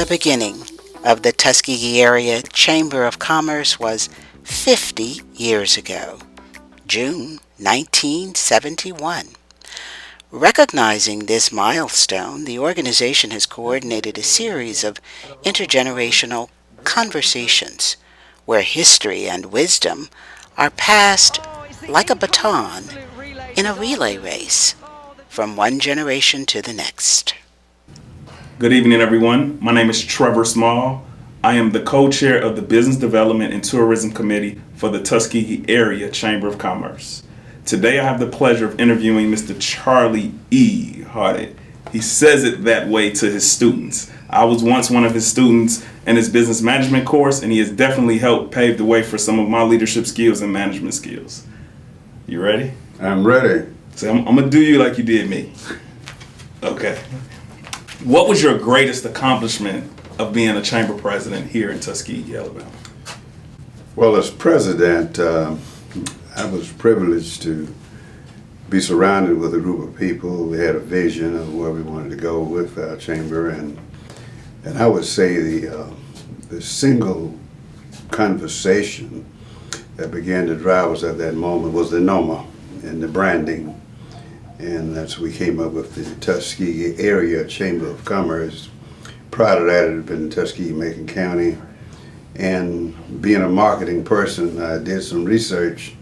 The beginning of the Tuskegee Area Chamber of Commerce was 50 years ago, June 1971. Recognizing this milestone, the organization has coordinated a series of intergenerational conversations where history and wisdom are passed like a baton in a relay race from one generation to the next. Good evening, everyone. My name is Trevor Small. I am the co-chair of the Business Development and Tourism Committee for the Tuskegee Area Chamber of Commerce. Today I have the pleasure of interviewing Mr. Charlie E. Hardy. He says it that way to his students. I was once one of his students in his business management course, and he has definitely helped pave the way for some of my leadership skills and management skills. You ready? I'm ready. So I'm going to do you like you did me. Okay. What was your greatest accomplishment of being a chamber president here in Tuskegee, Alabama? Well, as president, I was privileged to be surrounded with a group of people. We had a vision of where we wanted to go with our chamber, and I would say the single conversation that began to drive us at that moment was the NOMA and the branding. And that's we came up with the Tuskegee Area Chamber of Commerce. Prior to that, it had been Tuskegee-Macon County. And being a marketing person, I did some research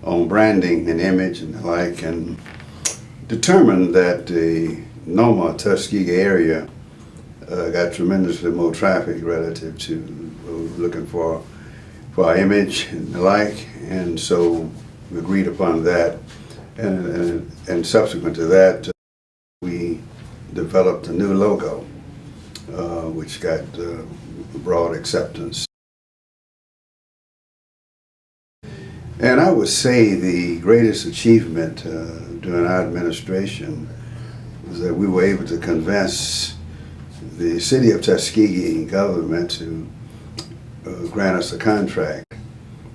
on branding and image and the like, and determined that the NOMA Tuskegee area got tremendously more traffic relative to what we were looking for our image and the like. And so we agreed upon that. And subsequent to that, we developed a new logo, which got broad acceptance. And I would say the greatest achievement during our administration was that we were able to convince the city of Tuskegee government to grant us a contract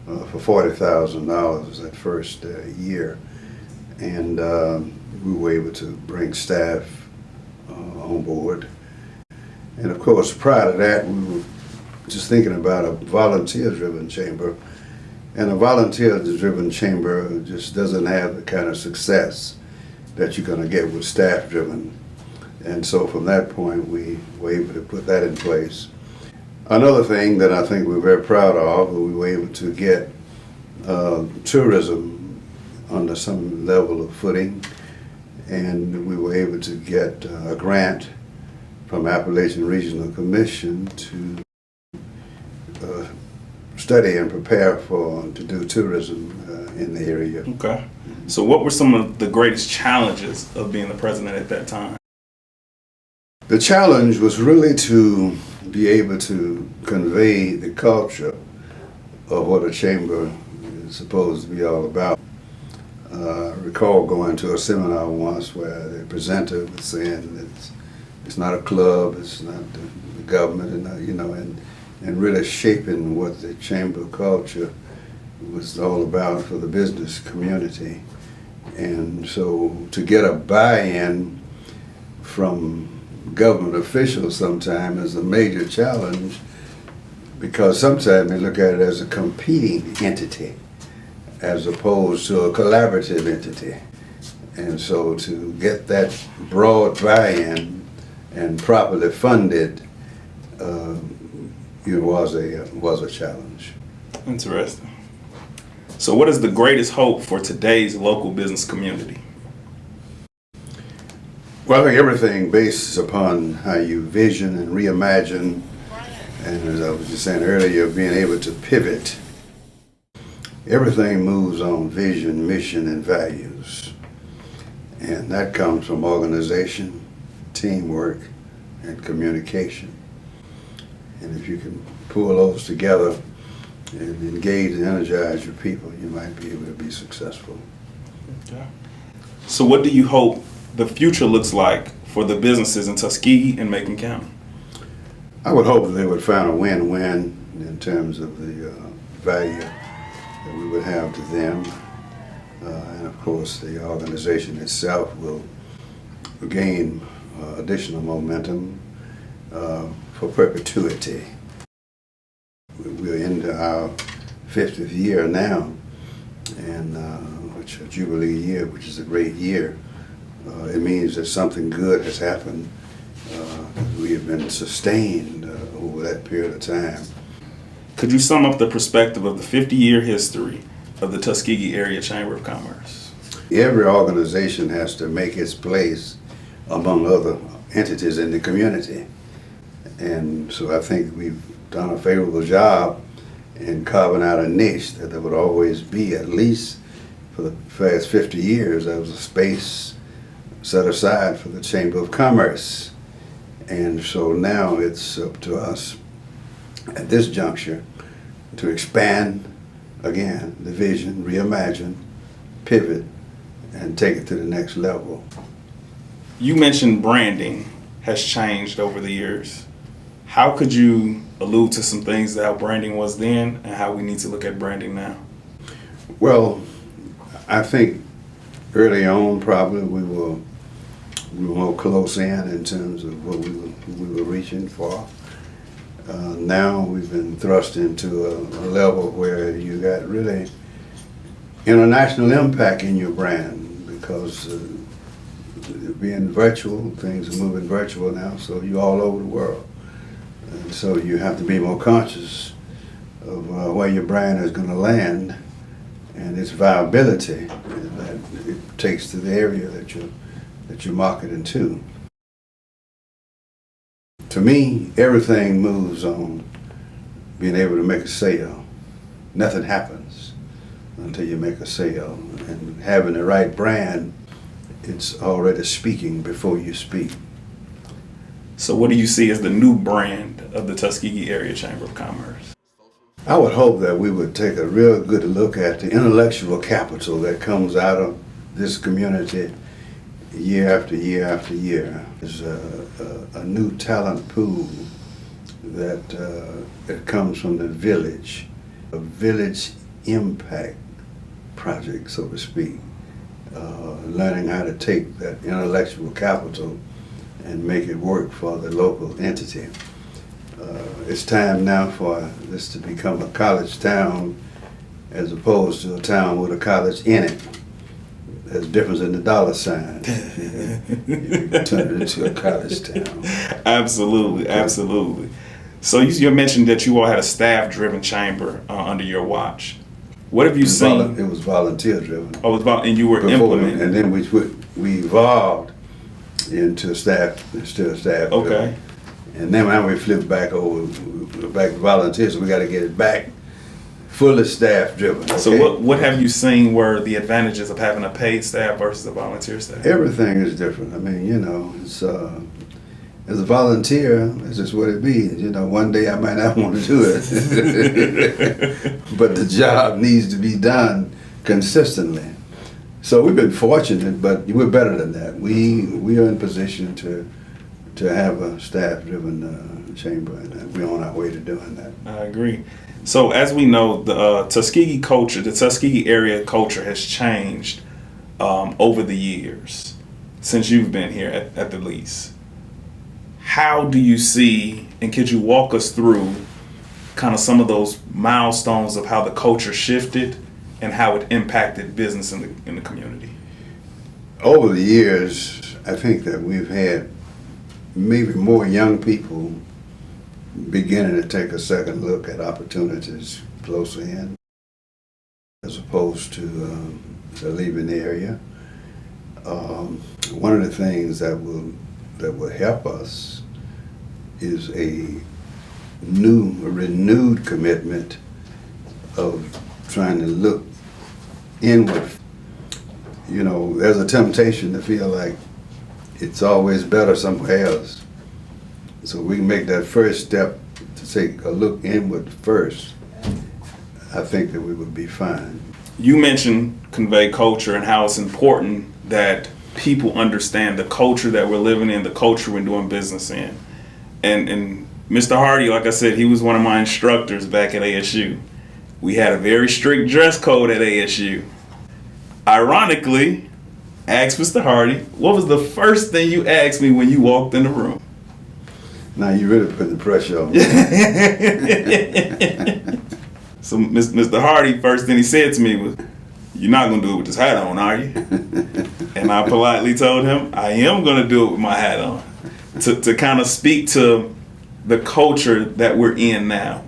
for $40,000 that first year. And we were able to bring staff on board. And of course, prior to that, we were just thinking about a volunteer-driven chamber. And a volunteer-driven chamber just doesn't have the kind of success that you're going to get with staff-driven. And so from that point, we were able to put that in place. Another thing that I think we're very proud of, we were able to get tourism under some level of footing, and we were able to get a grant from Appalachian Regional Commission to study and prepare to do tourism in the area. Okay. So what were some of the greatest challenges of being the president at that time? The challenge was really to be able to convey the culture of what a chamber is supposed to be all about. I recall going to a seminar once where the presenter was saying that it's not a club, it's not the government, and really shaping what the chamber culture was all about for the business community. And so to get a buy-in from government officials sometimes is a major challenge, because sometimes they look at it as a competing entity as opposed to a collaborative entity. And so to get that broad buy-in and properly funded was a challenge. Interesting. So what is the greatest hope for today's local business community? Well, I think everything bases upon how you vision and reimagine, and as I was just saying earlier, being able to pivot. Everything moves on vision, mission, and values. And that comes from organization, teamwork, and communication. And if you can pull those together and engage and energize your people, you might be able to be successful. Okay. So what do you hope the future looks like for the businesses in Tuskegee and Macon County? I would hope that they would find a win-win in terms of the value that we would have to them. And of course, the organization itself will gain additional momentum for perpetuity. We're into our 50th year now, and which is a Jubilee year, which is a great year. It means that something good has happened. We have been sustained over that period of time. Could you sum up the perspective of the 50-year history of the Tuskegee Area Chamber of Commerce? Every organization has to make its place among other entities in the community. And so I think we've done a favorable job in carving out a niche that there would always be, at least for the past 50 years, there was a space set aside for the Chamber of Commerce. And so now it's up to us at this juncture to expand again the vision, reimagine, pivot, and take it to the next level. You mentioned branding has changed over the years. How could you allude to some things that how branding was then and how we need to look at branding now? Well, I think early on probably we were more close in terms of what we were reaching for. Now we've been thrust into a level where you got really international impact in your brand because being virtual, things are moving virtual now, so you're all over the world. And so you have to be more conscious of where your brand is going to land and its viability that it takes to the area that you're marketing to. To me, everything moves on being able to make a sale. Nothing happens until you make a sale. And having the right brand, it's already speaking before you speak. So what do you see as the new brand of the Tuskegee Area Chamber of Commerce? I would hope that we would take a real good look at the intellectual capital that comes out of this community year after year after year. There's a new talent pool that comes from the village, a village impact project, so to speak. Learning how to take that intellectual capital and make it work for the local entity. It's time now for this to become a college town as opposed to a town with a college in it. There's a difference in the dollar sign. You turn it into a college town. Absolutely, absolutely. So you mentioned that you all had a staff-driven chamber under your watch. What have you seen? It was volunteer-driven. Oh, it was and you were implementing. And then we evolved into staff, still staff. Okay. And then when we flipped back to volunteers, so we got to get it back fully staff driven. Okay? So what have you seen were the advantages of having a paid staff versus a volunteer staff? Everything is different. I mean, it's as a volunteer, this is what it be. One day I might not want to do it, but the job needs to be done consistently. So we've been fortunate, but we're better than that. We are in position to have a staff-driven chamber, and we're on our way to doing that. I agree. So as we know, the Tuskegee culture, the Tuskegee area culture has changed over the years since you've been here at the lease. How do you see, and could you walk us through kind of some of those milestones of how the culture shifted and how it impacted business in the community? Over the years, I think that we've had maybe more young people beginning to take a second look at opportunities closer in as opposed to leaving the area. One of the things that will help us is a renewed commitment of trying to look inward. There's a temptation to feel like it's always better somewhere else. So we can make that first step to take a look inward first. I think that we would be fine. You mentioned convey culture and how it's important that people understand the culture that we're living in, the culture we're doing business in. And Mr. Hardy, like I said, he was one of my instructors back at ASU. We had a very strict dress code at ASU. Ironically, I asked Mr. Hardy, what was the first thing you asked me when you walked in the room? Now you really putting the pressure on me. So Mr. Hardy, first thing he said to me was, "You're not gonna do it with this hat on, are you?" And I politely told him, "I am gonna do it with my hat on," to kind of speak to the culture that we're in now.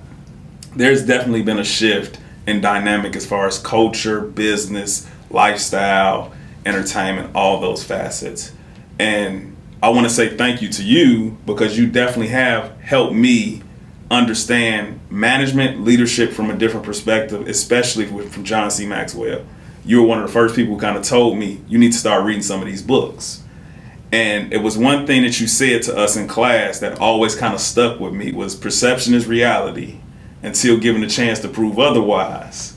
There's definitely been a shift in dynamic as far as culture, business, lifestyle, entertainment, all those facets. And I want to say thank you to you, because you definitely have helped me understand management, leadership from a different perspective, especially from John C. Maxwell. You were one of the first people who kind of told me, you need to start reading some of these books. And it was one thing that you said to us in class that always kind of stuck with me, was perception is reality until given a chance to prove otherwise.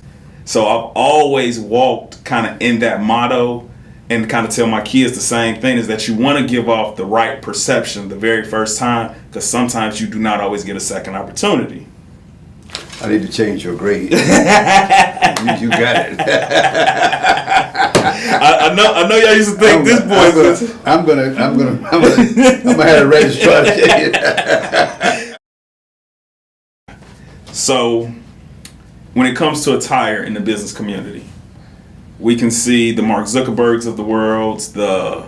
So I've always walked kind of in that motto, and kind of tell my kids the same thing, is that you want to give off the right perception the very first time, because sometimes you do not always get a second opportunity. I need to change your grade. You got it. I know y'all used to think this boy. I'm gonna have a registrar. So, when it comes to attire in the business community, we can see the Mark Zuckerbergs of the world, the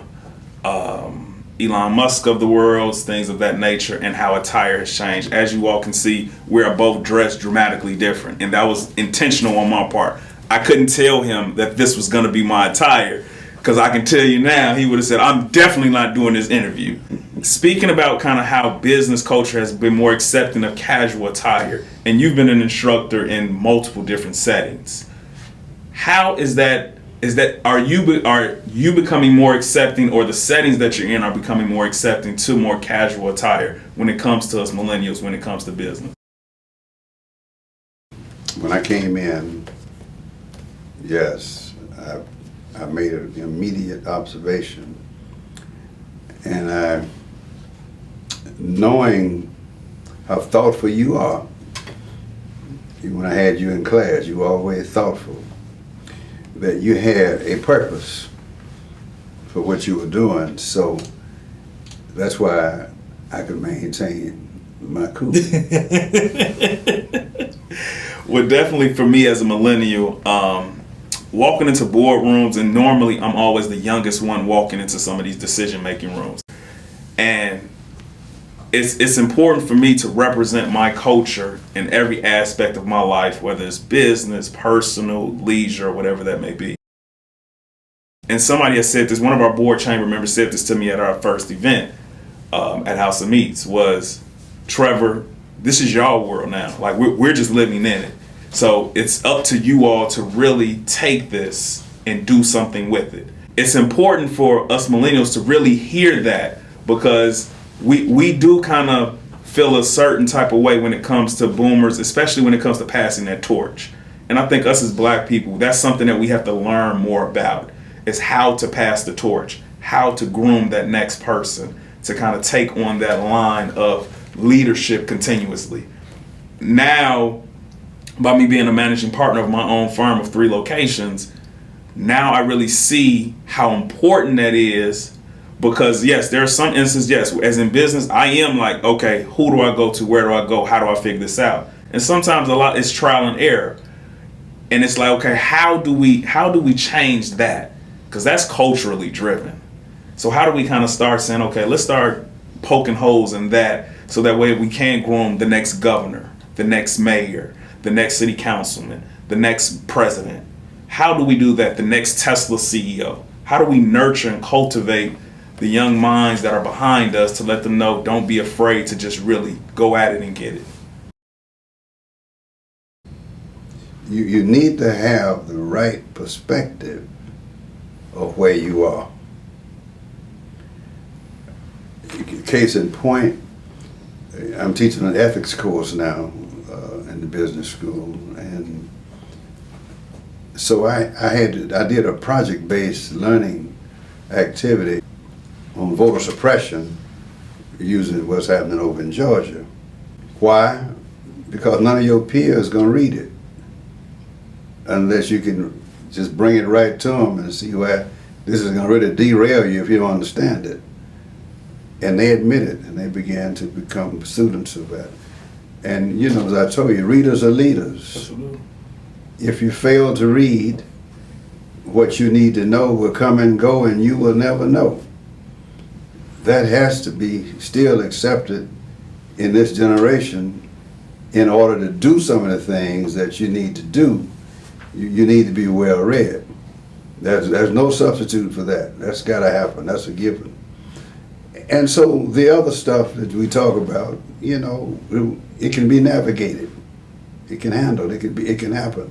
Elon Musk of the world, things of that nature, and how attire has changed. As you all can see, we are both dressed dramatically different, and that was intentional on my part. I couldn't tell him that this was going to be my attire, because I can tell you now, he would have said, "I'm definitely not doing this interview." Speaking about kind of how business culture has been more accepting of casual attire, and you've been an instructor in multiple different settings. How is that? Are you becoming more accepting, or the settings that you're in are becoming more accepting to more casual attire when it comes to us millennials, when it comes to business? When I came in, yes, I made an immediate observation, and knowing how thoughtful you are. When I had you in class, you were always thoughtful, that you had a purpose for what you were doing. So that's why I could maintain my cool. Well, definitely for me as a millennial, walking into boardrooms, and normally I'm always the youngest one walking into some of these decision-making rooms. And it's important for me to represent my culture in every aspect of my life, whether it's business, personal, leisure, whatever that may be. And somebody has said this, one of our board chamber members said this to me at our first event at House of Meats, was, "Trevor, this is y'all world now. Like, we're just living in it. So it's up to you all to really take this and do something with it." It's important for us millennials to really hear that, because we do kind of feel a certain type of way when it comes to boomers, especially when it comes to passing that torch. And I think us as black people, that's something that we have to learn more about, is how to pass the torch, how to groom that next person to kind of take on that line of leadership continuously. Now, by me being a managing partner of my own firm of 3 locations, now I really see how important that is. Because yes, there are some instances, yes, as in business, I am like, okay, who do I go to? Where do I go? How do I figure this out? And sometimes a lot is trial and error. And it's like, okay, how do we change that? Because that's culturally driven. So how do we kind of start saying, okay, let's start poking holes in that, so that way we can groom the next governor, the next mayor, the next city councilman, the next president. How do we do that? The next Tesla CEO. How do we nurture and cultivate the young minds that are behind us to let them know, don't be afraid to just really go at it and get it? You need to have the right perspective of where you are. Case in point, I'm teaching an ethics course now in the business school, and so I did a project-based learning activity on voter suppression using what's happening over in Georgia. Why? Because none of your peers gonna read it unless you can just bring it right to them and see where this is gonna really derail you if you don't understand it. And they admitted, and they began to become students of that. And you know, as I told you, readers are leaders. Absolutely. If you fail to read, what you need to know will come and go, and you will never know. That has to be still accepted in this generation in order to do some of the things that you need to do. You need to be well read. There's no substitute for that. That's got to happen. That's a given. And so the other stuff that we talk about, you know, it can be navigated. It can handle. It can happen.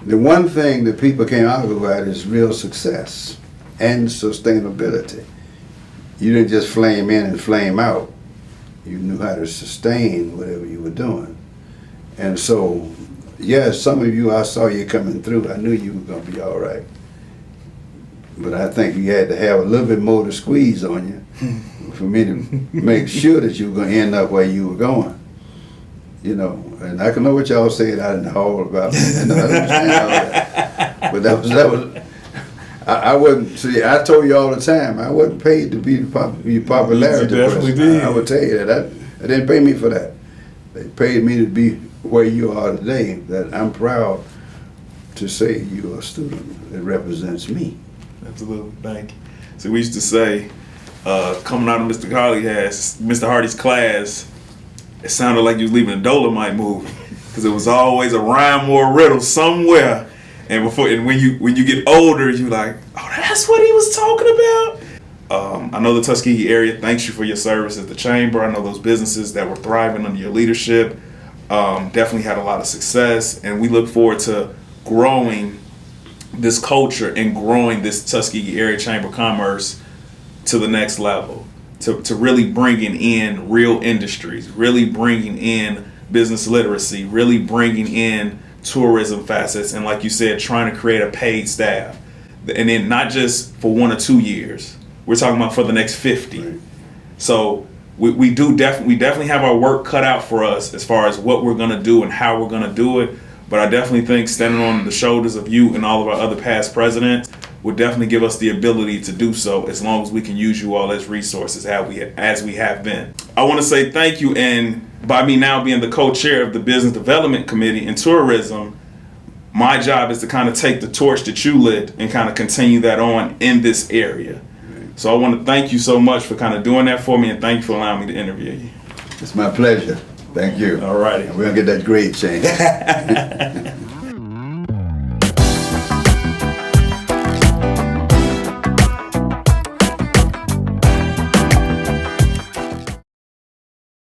The one thing that people can't argue about is real success and sustainability. You didn't just flame in and flame out. You knew how to sustain whatever you were doing. And so, yes, some of you, I saw you coming through. I knew you were going to be all right. But I think you had to have a little bit more to squeeze on you for me to make sure that you were going to end up where you were going. You know, and I can know what y'all said out in the hall about me, and I understand all that. But that was, I wasn't, see, I told you all the time, I wasn't paid to be the popularity You definitely person. did. I would tell you that. They didn't pay me for that. They paid me to be where you are today, that I'm proud to say you're a student that represents me. Absolutely, thank you. So we used to say, coming out of Mr. Hardy's class, it sounded like you was leaving a Dolomite movie, because it was always a rhyme or a riddle somewhere. And when you get older, you like, oh, that's what he was talking about. I know the Tuskegee area thanks you for your service at the chamber. I know those businesses that were thriving under your leadership definitely had a lot of success, and we look forward to growing this culture and growing this Tuskegee area Chamber of Commerce to the next level. To really bringing in real industries, really bringing in business literacy, really bringing in tourism facets, and like you said, trying to create a paid staff. And then not just for 1 or 2 years, we're talking about for the next 50. Right. So we definitely have our work cut out for us as far as what we're gonna do and how we're gonna do it. But I definitely think standing on the shoulders of you and all of our other past presidents would definitely give us the ability to do so, as long as we can use you all as resources as we have been. I want to say thank you, and by me now being the co-chair of the Business Development Committee in Tourism, my job is to kind of take the torch that you lit and kind of continue that on in this area. So I want to thank you so much for kind of doing that for me, and thank you for allowing me to interview you. It's my pleasure. Thank you. All righty. We're going to get that grade changed.